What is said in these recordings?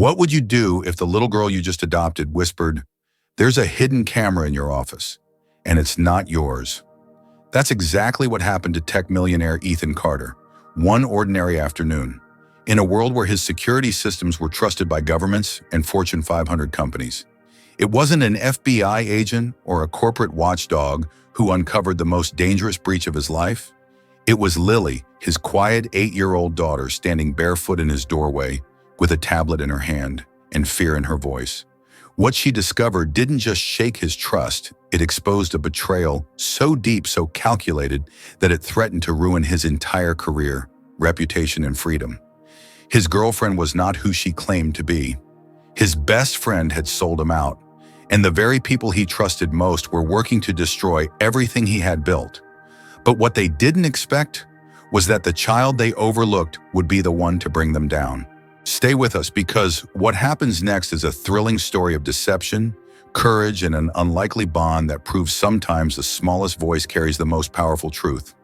What would you do if the little girl you just adopted whispered, "There's a hidden camera in your office, and it's not yours"? That's exactly what happened to tech millionaire Ethan Carter, one ordinary afternoon, in a world where his security systems were trusted by governments and Fortune 500 companies. It wasn't an FBI agent or a corporate watchdog who uncovered the most dangerous breach of his life. It was Lily, his quiet 8-year-old daughter, standing barefoot in his doorway with a tablet in her hand and fear in her voice. What she discovered didn't just shake his trust, it exposed a betrayal so deep, so calculated, that it threatened to ruin his entire career, reputation, and freedom. His girlfriend was not who she claimed to be. His best friend had sold him out, and the very people he trusted most were working to destroy everything he had built. But what they didn't expect was that the child they overlooked would be the one to bring them down. Stay with us, because what happens next is a thrilling story of deception, courage, and an unlikely bond that proves sometimes the smallest voice carries the most powerful truth.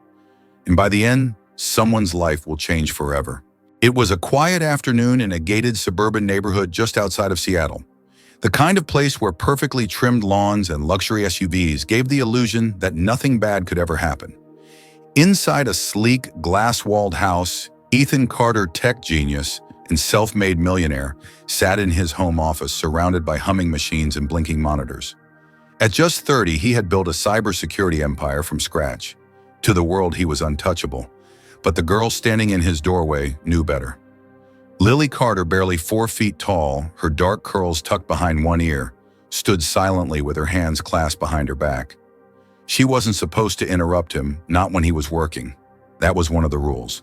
And by the end, someone's life will change forever. It was a quiet afternoon in a gated suburban neighborhood just outside of Seattle. The kind of place where perfectly trimmed lawns and luxury SUVs gave the illusion that nothing bad could ever happen. Inside a sleek, glass-walled house, Ethan Carter, tech genius and self-made millionaire, sat in his home office surrounded by humming machines and blinking monitors. At just 30, he had built a cybersecurity empire from scratch. To the world, he was untouchable. But the girl standing in his doorway knew better. Lily Carter, barely 4 feet tall, her dark curls tucked behind one ear, stood silently with her hands clasped behind her back. She wasn't supposed to interrupt him, not when he was working. That was one of the rules.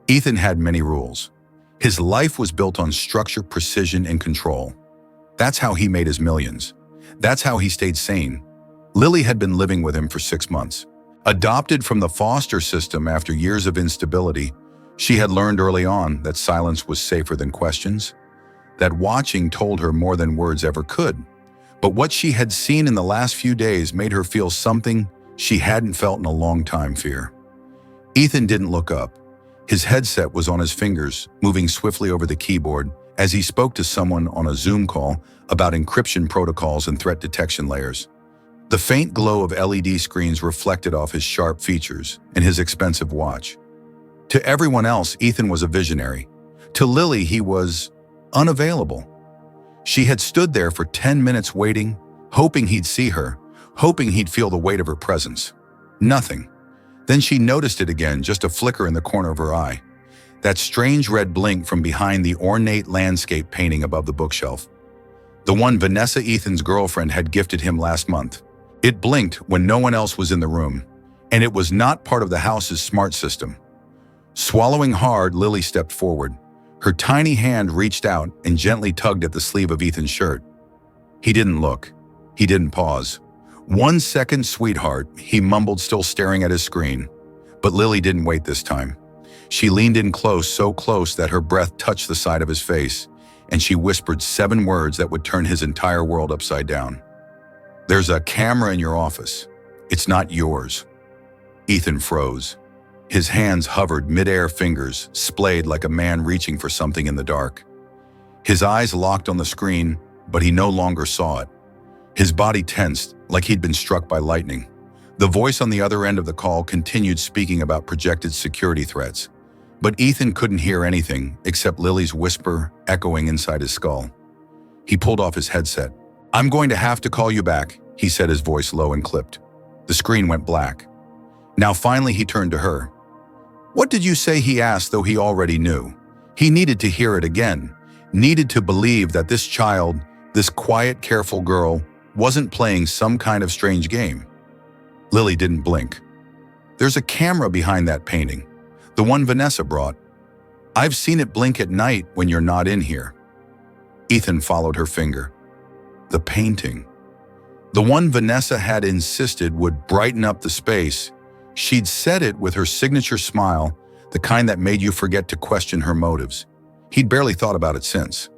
Ethan had many rules. His life was built on structure, precision, and control. That's how he made his millions. That's how he stayed sane. Lily had been living with him for 6 months. Adopted from the foster system after years of instability, she had learned early on that silence was safer than questions, that watching told her more than words ever could. But what she had seen in the last few days made her feel something she hadn't felt in a long time: fear. Ethan didn't look up. His headset was on his fingers, moving swiftly over the keyboard as he spoke to someone on a Zoom call about encryption protocols and threat detection layers. The faint glow of LED screens reflected off his sharp features and his expensive watch. To everyone else, Ethan was a visionary. To Lily, he was unavailable. She had stood there for 10 minutes waiting, hoping he'd see her, hoping he'd feel the weight of her presence. Nothing. Then she noticed it again, just a flicker in the corner of her eye. That strange red blink from behind the ornate landscape painting above the bookshelf. The one Vanessa, Ethan's girlfriend, had gifted him last month. It blinked when no one else was in the room, and it was not part of the house's smart system. Swallowing hard, Lily stepped forward. Her tiny hand reached out and gently tugged at the sleeve of Ethan's shirt. He didn't look. He didn't pause. "1 second, sweetheart," he mumbled, still staring at his screen. But Lily didn't wait this time. She leaned in close, so close that her breath touched the side of his face, and she whispered 7 words that would turn his entire world upside down. "There's a camera in your office. It's not yours." Ethan froze. His hands hovered mid-air, fingers splayed like a man reaching for something in the dark. His eyes locked on the screen, but he no longer saw it. His body tensed, like he'd been struck by lightning. The voice on the other end of the call continued speaking about projected security threats. But Ethan couldn't hear anything except Lily's whisper echoing inside his skull. He pulled off his headset. "I'm going to have to call you back," he said, his voice low and clipped. The screen went black. Now finally he turned to her. "What did you say?" he asked, though he already knew. He needed to hear it again, needed to believe that this child, this quiet, careful girl, wasn't playing some kind of strange game. Lily didn't blink. "There's a camera behind that painting, the one Vanessa brought. I've seen it blink at night when you're not in here." Ethan followed her finger. The painting. The one Vanessa had insisted would brighten up the space. She'd said it with her signature smile, the kind that made you forget to question her motives. He'd barely thought about it since.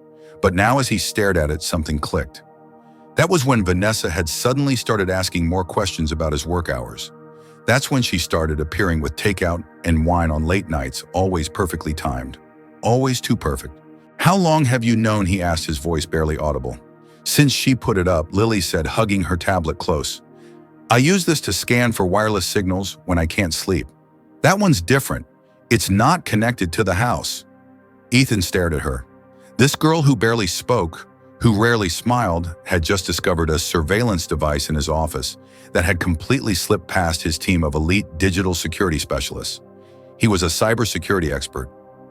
But now as he stared at it, something clicked. That was when Vanessa had suddenly started asking more questions about his work hours. That's when she started appearing with takeout and wine on late nights, always perfectly timed. Always too perfect. How long have you known, he asked, his voice barely audible. Since she put it up, Lily said, hugging her tablet close. I use this to scan for wireless signals when I can't sleep. That one's different. It's not connected to the house. Ethan stared at her. This girl who barely spoke, who rarely smiled, had just discovered a surveillance device in his office that had completely slipped past his team of elite digital security specialists. He was a cybersecurity expert,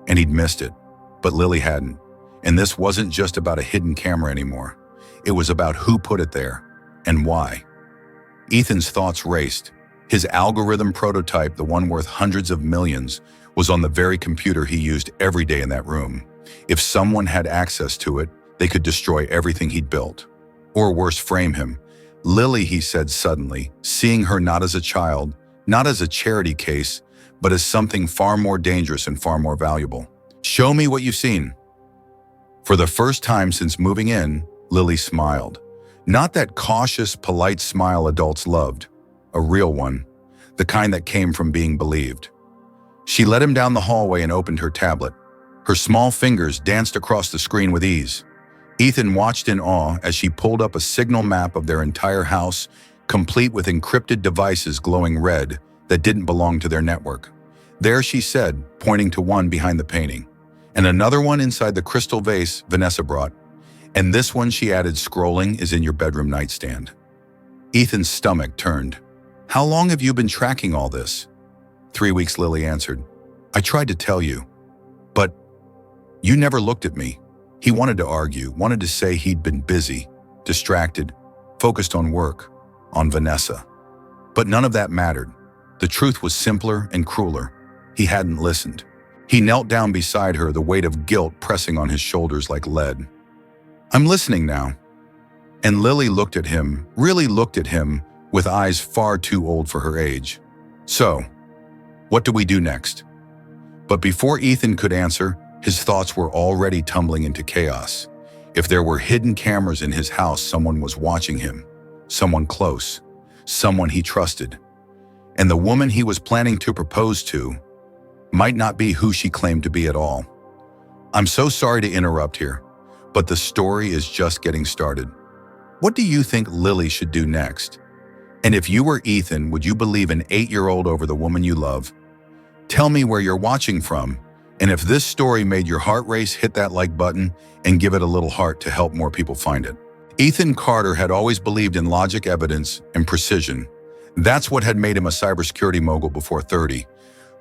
and he'd missed it, but Lily hadn't. And this wasn't just about a hidden camera anymore. It was about who put it there and why. Ethan's thoughts raced. His algorithm prototype, the one worth hundreds of millions, was on the very computer he used every day in that room. If someone had access to it, they could destroy everything he'd built. Or worse, frame him. Lily, he said suddenly, seeing her not as a child, not as a charity case, but as something far more dangerous and far more valuable. Show me what you've seen. For the first time since moving in, Lily smiled. Not that cautious, polite smile adults loved. A real one. The kind that came from being believed. She led him down the hallway and opened her tablet. Her small fingers danced across the screen with ease. Ethan watched in awe as she pulled up a signal map of their entire house, complete with encrypted devices glowing red that didn't belong to their network. There, she said, pointing to one behind the painting. And another one inside the crystal vase Vanessa brought. And this one, she added, scrolling, is in your bedroom nightstand. Ethan's stomach turned. How long have you been tracking all this? 3 weeks, Lily answered. I tried to tell you, but you never looked at me. He wanted to argue, wanted to say he'd been busy, distracted, focused on work, on Vanessa. But none of that mattered. The truth was simpler and crueler. He hadn't listened. He knelt down beside her, the weight of guilt pressing on his shoulders like lead. I'm listening now. And Lily looked at him, really looked at him, with eyes far too old for her age. So, what do we do next? But before Ethan could answer, his thoughts were already tumbling into chaos. If there were hidden cameras in his house, someone was watching him. Someone close. Someone he trusted. And the woman he was planning to propose to might not be who she claimed to be at all. I'm so sorry to interrupt here, but the story is just getting started. What do you think Lily should do next? And if you were Ethan, would you believe an 8-year-old over the woman you love? Tell me where you're watching from, and if this story made your heart race, hit that like button and give it a little heart to help more people find it. Ethan Carter had always believed in logic, evidence, and precision. That's what had made him a cybersecurity mogul before 30.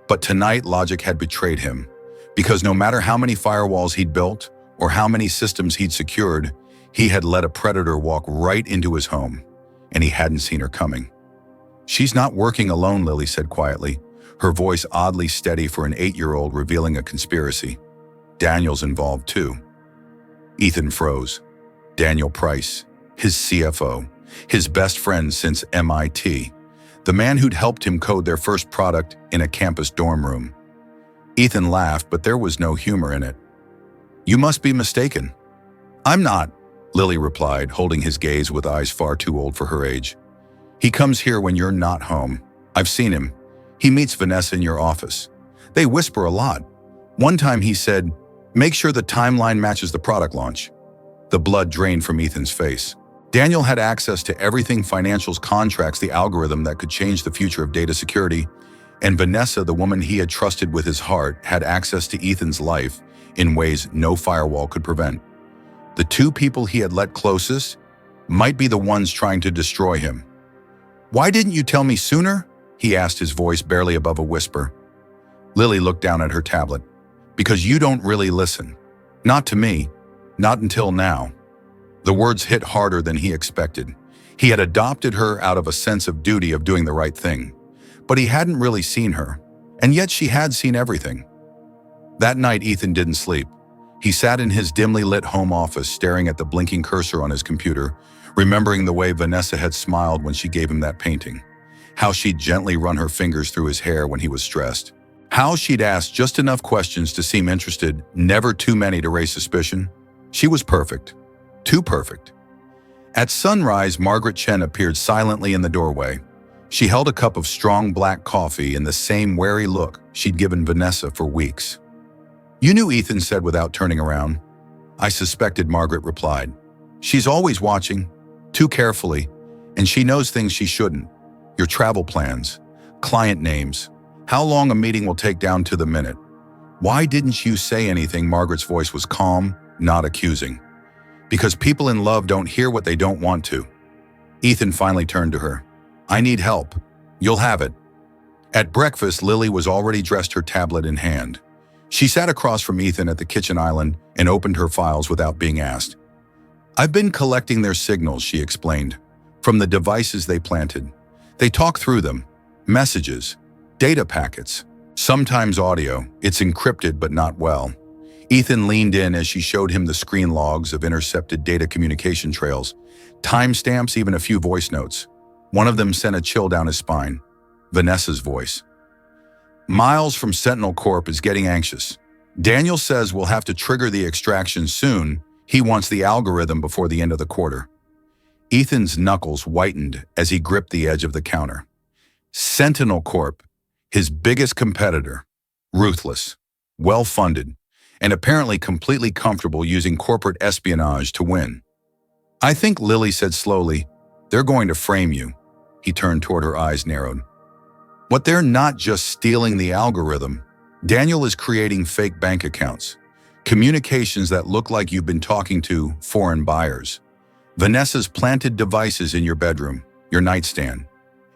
But tonight, logic had betrayed him. Because no matter how many firewalls he'd built or how many systems he'd secured, he had let a predator walk right into his home, and he hadn't seen her coming. She's not working alone, Lily said quietly, her voice oddly steady for an 8-year-old revealing a conspiracy. Daniel's involved too. Ethan froze. Daniel Price, his CFO, his best friend since MIT, the man who'd helped him code their first product in a campus dorm room. Ethan laughed, but there was no humor in it. You must be mistaken. I'm not, Lily replied, holding his gaze with eyes far too old for her age. He comes here when you're not home. I've seen him. He meets Vanessa in your office. They whisper a lot. One time he said, make sure the timeline matches the product launch. The blood drained from Ethan's face. Daniel had access to everything: financials, contracts, the algorithm that could change the future of data security. And Vanessa, the woman he had trusted with his heart, had access to Ethan's life in ways no firewall could prevent. The two people he had let closest might be the ones trying to destroy him. Why didn't you tell me sooner? He asked, his voice barely above a whisper. Lily looked down at her tablet. Because you don't really listen. Not to me. Not until now. The words hit harder than he expected. He had adopted her out of a sense of duty of doing the right thing. But he hadn't really seen her. And yet she had seen everything. That night, Ethan didn't sleep. He sat in his dimly lit home office, staring at the blinking cursor on his computer, remembering the way Vanessa had smiled when she gave him that painting. How she'd gently run her fingers through his hair when he was stressed. How she'd asked just enough questions to seem interested, never too many to raise suspicion. She was perfect. Too perfect. At sunrise, Margaret Chen appeared silently in the doorway. She held a cup of strong black coffee in the same wary look she'd given Vanessa for weeks. You knew, Ethan said without turning around. I suspected, Margaret replied. She's always watching, too carefully, and she knows things she shouldn't. Your travel plans, client names, how long a meeting will take down to the minute. Why didn't you say anything? Margaret's voice was calm, not accusing. Because people in love don't hear what they don't want to. Ethan finally turned to her. I need help. You'll have it. At breakfast, Lily was already dressed, her tablet in hand. She sat across from Ethan at the kitchen island and opened her files without being asked. I've been collecting their signals, she explained, from the devices they planted. They talk through them. Messages, data packets, sometimes audio. It's encrypted but not well. Ethan leaned in as she showed him the screen logs of intercepted data communication trails, timestamps, even a few voice notes. One of them sent a chill down his spine. Vanessa's voice. Miles from Sentinel Corp is getting anxious. Daniel says we'll have to trigger the extraction soon. He wants the algorithm before the end of the quarter. Ethan's knuckles whitened as he gripped the edge of the counter. Sentinel Corp, his biggest competitor, ruthless, well-funded, and apparently completely comfortable using corporate espionage to win. I think, Lily said slowly, they're going to frame you. He turned toward her, eyes narrowed. What they're not just stealing the algorithm. Daniel is creating fake bank accounts, communications that look like you've been talking to foreign buyers. Vanessa's planted devices in your bedroom, your nightstand.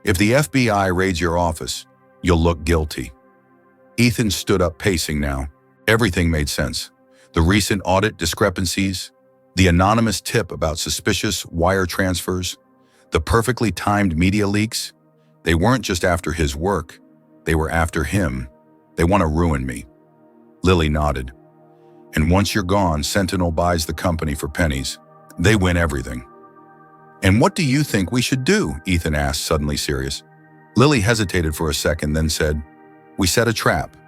If the FBI raids your office, you'll look guilty. Ethan stood up, pacing now. Everything made sense. The recent audit discrepancies, the anonymous tip about suspicious wire transfers, the perfectly timed media leaks. They weren't just after his work. They were after him. They want to ruin me. Lily nodded. And once you're gone, Sentinel buys the company for pennies. They win everything. And what do you think we should do? Ethan asked, suddenly serious. Lily hesitated for a second, then said, we set a trap.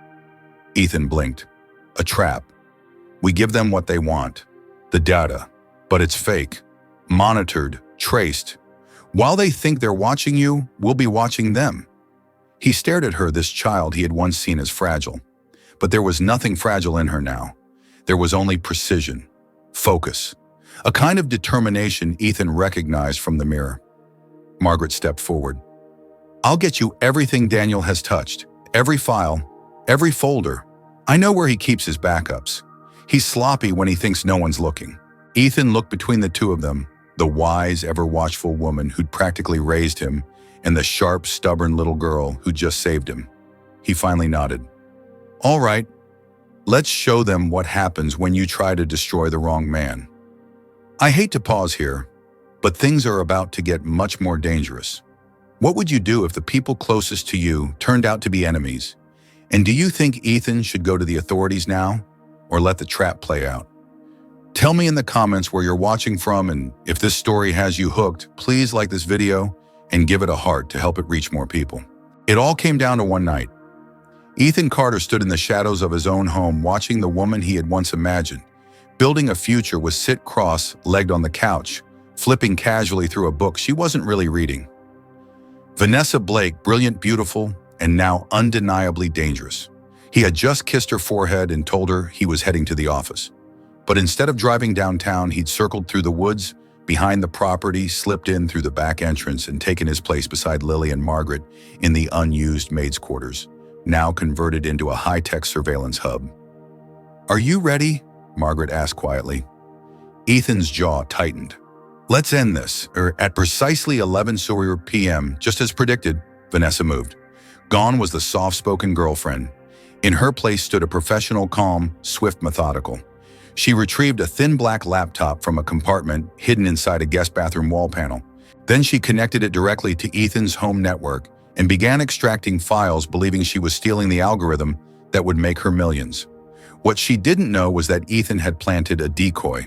Ethan blinked. A trap. We give them what they want, the data, but it's fake, monitored, traced. While they think they're watching you, we'll be watching them. He stared at her, this child he had once seen as fragile. But there was nothing fragile in her now. There was only precision, focus, a kind of determination Ethan recognized from the mirror. Margaret stepped forward. I'll get you everything Daniel has touched, every file, every folder. I know where he keeps his backups. He's sloppy when he thinks no one's looking. Ethan looked between the two of them, the wise, ever-watchful woman who'd practically raised him, and the sharp, stubborn little girl who just saved him. He finally nodded. All right, let's show them what happens when you try to destroy the wrong man. I hate to pause here, but things are about to get much more dangerous. What would you do if the people closest to you turned out to be enemies? And do you think Ethan should go to the authorities now, or let the trap play out? Tell me in the comments where you're watching from, and if this story has you hooked, please like this video and give it a heart to help it reach more people. It all came down to one night. Ethan Carter stood in the shadows of his own home watching the woman he had once imagined, building a future, with sit cross-legged on the couch, flipping casually through a book she wasn't really reading. Vanessa Blake, brilliant, beautiful, and now undeniably dangerous. He had just kissed her forehead and told her he was heading to the office. But instead of driving downtown, he'd circled through the woods, behind the property, slipped in through the back entrance, and taken his place beside Lily and Margaret in the unused maid's quarters, now converted into a high-tech surveillance hub. Are you ready? Margaret asked quietly. Ethan's jaw tightened. Let's end this. At precisely 11 p.m., just as predicted, Vanessa moved. Gone was the soft-spoken girlfriend. In her place stood a professional, calm, swift, methodical. She retrieved a thin black laptop from a compartment hidden inside a guest bathroom wall panel. Then she connected it directly to Ethan's home network and began extracting files, believing she was stealing the algorithm that would make her millions. What she didn't know was that Ethan had planted a decoy.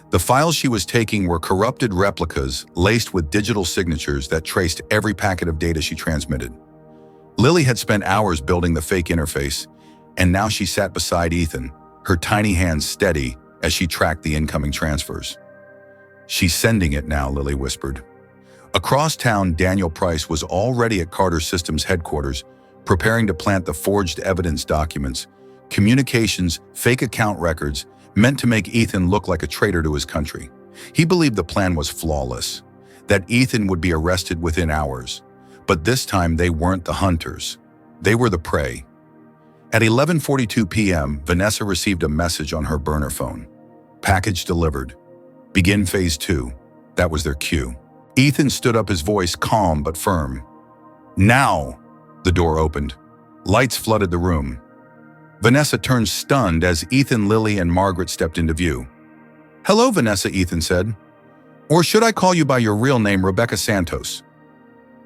The files she was taking were corrupted replicas laced with digital signatures that traced every packet of data she transmitted. Lily had spent hours building the fake interface, and now she sat beside Ethan, her tiny hands steady as she tracked the incoming transfers. She's sending it now, Lily whispered. Across town, Daniel Price was already at Carter Systems headquarters, preparing to plant the forged evidence documents, communications, fake account records, meant to make Ethan look like a traitor to his country. He believed the plan was flawless, that Ethan would be arrested within hours. But this time they weren't the hunters. They were the prey. At 11:42 p.m., Vanessa received a message on her burner phone. Package delivered. Begin phase 2. That was their cue. Ethan stood up, his voice calm but firm. Now! The door opened. Lights flooded the room. Vanessa turned stunned as Ethan, Lily, and Margaret stepped into view. Hello, Vanessa, Ethan said. Or should I call you by your real name, Rebecca Santos?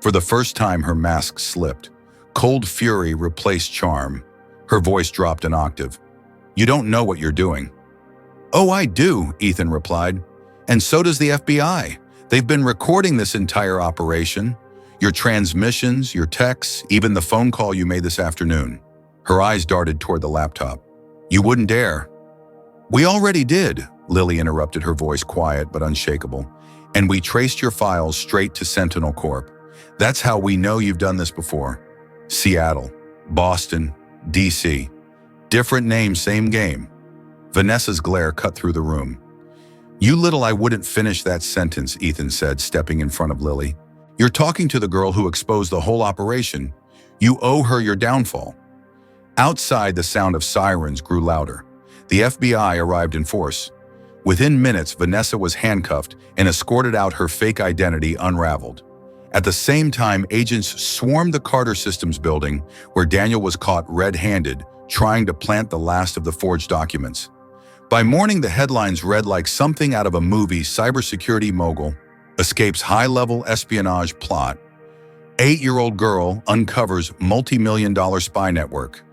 For the first time, her mask slipped. Cold fury replaced charm. Her voice dropped an octave. You don't know what you're doing. Oh, I do, Ethan replied. And so does the FBI. They've been recording this entire operation. Your transmissions, your texts, even the phone call you made this afternoon. Her eyes darted toward the laptop. You wouldn't dare. We already did, Lily interrupted, her voice quiet but unshakable. And we traced your files straight to Sentinel Corp. That's how we know you've done this before. Seattle, Boston, DC. Different name, same game. Vanessa's glare cut through the room. You little I wouldn't finish that sentence, Ethan said, stepping in front of Lily. You're talking to the girl who exposed the whole operation. You owe her your downfall. Outside, the sound of sirens grew louder. The FBI arrived in force. Within minutes, Vanessa was handcuffed and escorted out, her fake identity unraveled. At the same time, agents swarmed the Carter Systems building, where Daniel was caught red-handed, trying to plant the last of the forged documents. By morning, the headlines read like something out of a movie. Cybersecurity mogul escapes high-level espionage plot. 8-year-old girl uncovers multi-million-dollar spy network.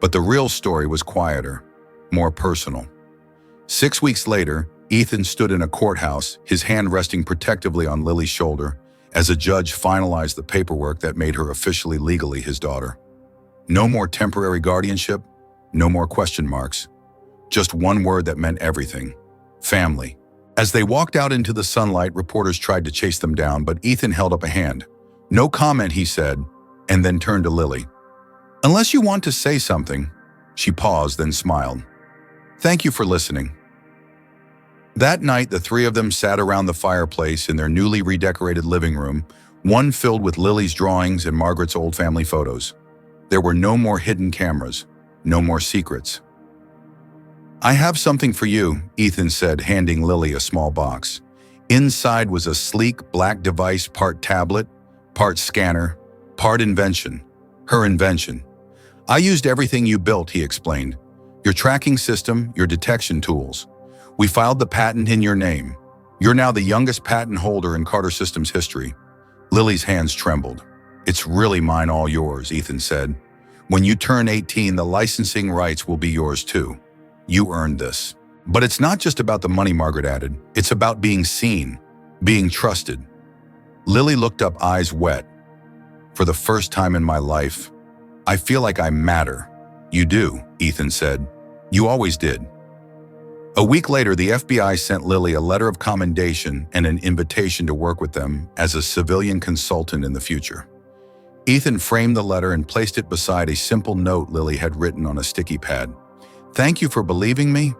But the real story was quieter, more personal. 6 weeks later, Ethan stood in a courthouse, his hand resting protectively on Lily's shoulder, as a judge finalized the paperwork that made her officially legally his daughter. No more temporary guardianship, no more question marks. Just one word that meant everything: family. As they walked out into the sunlight, reporters tried to chase them down, but Ethan held up a hand. No comment, he said, and then turned to Lily. Unless you want to say something. She paused, then smiled. Thank you for listening. That night, the three of them sat around the fireplace in their newly redecorated living room, one filled with Lily's drawings and Margaret's old family photos. There were no more hidden cameras, no more secrets. I have something for you, Ethan said, handing Lily a small box. Inside was a sleek black device, part tablet, part scanner, part invention. Her invention. I used everything you built, he explained. Your tracking system, your detection tools. We filed the patent in your name. You're now the youngest patent holder in Carter Systems history. Lily's hands trembled. It's really mine, all yours, Ethan said. When you turn 18, the licensing rights will be yours too. You earned this. But it's not just about the money, Margaret added. It's about being seen, being trusted. Lily looked up, eyes wet. For the first time in my life, I feel like I matter. You do, Ethan said. You always did. A week later, the FBI sent Lily a letter of commendation and an invitation to work with them as a civilian consultant in the future. Ethan framed the letter and placed it beside a simple note Lily had written on a sticky pad. Thank you for believing me.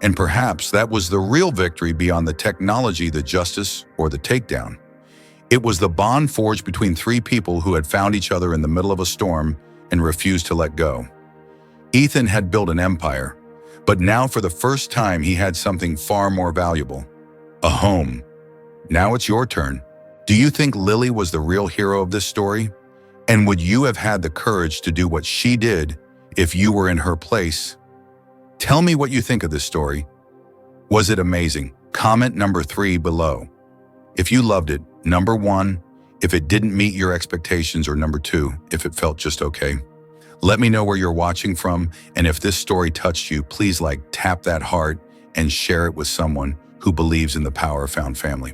And perhaps that was the real victory beyond the technology, the justice, or the takedown. It was the bond forged between three people who had found each other in the middle of a storm and refused to let go. Ethan had built an empire, but now for the first time he had something far more valuable: a home. Now it's your turn. Do you think Lily was the real hero of this story? And would you have had the courage to do what she did if you were in her place? Tell me what you think of this story. Was it amazing? Comment number 3 below. If you loved it, number 1, if it didn't meet your expectations, or number 2, if it felt just okay. Let me know where you're watching from, and if this story touched you, please tap that heart and share it with someone who believes in the power of found family.